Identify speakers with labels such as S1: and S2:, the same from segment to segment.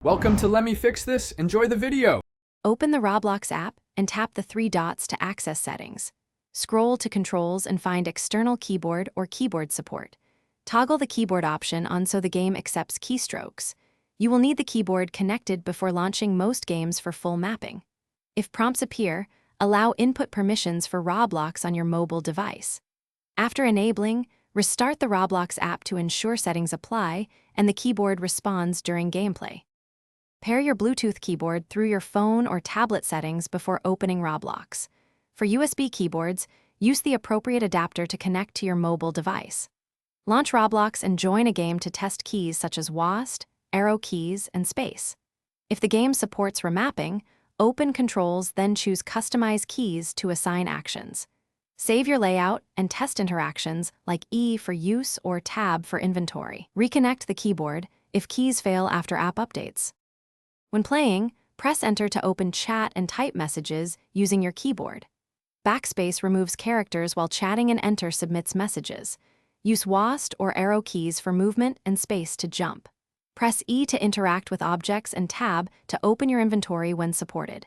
S1: Welcome to Let Me Fix This. Enjoy the video.
S2: Open the Roblox app and tap the three dots to access settings. Scroll to controls and find external keyboard or keyboard support. Toggle the keyboard option on so the game accepts keystrokes. You will need the keyboard connected before launching most games for full mapping. If prompts appear, allow input permissions for Roblox on your mobile device. After enabling, restart the Roblox app to ensure settings apply and the keyboard responds during gameplay. Pair your Bluetooth keyboard through your phone or tablet settings before opening Roblox. For USB keyboards, use the appropriate adapter to connect to your mobile device. Launch Roblox and join a game to test keys such as WASD, arrow keys, and space. If the game supports remapping, open controls, then choose Customize Keys to assign actions. Save your layout and test interactions like E for use or Tab for inventory. Reconnect the keyboard if keys fail after app updates. When playing, press Enter to open chat and type messages using your keyboard. Backspace removes characters while chatting and Enter submits messages. Use WASD or arrow keys for movement and space to jump. Press E to interact with objects and Tab to open your inventory when supported.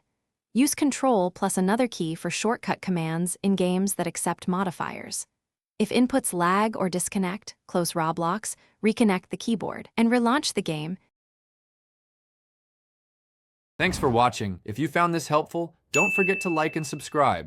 S2: Use Control plus another key for shortcut commands in games that accept modifiers. If inputs lag or disconnect, close Roblox, reconnect the keyboard, and relaunch the game.
S1: Thanks for watching. If you found this helpful, don't forget to like and subscribe.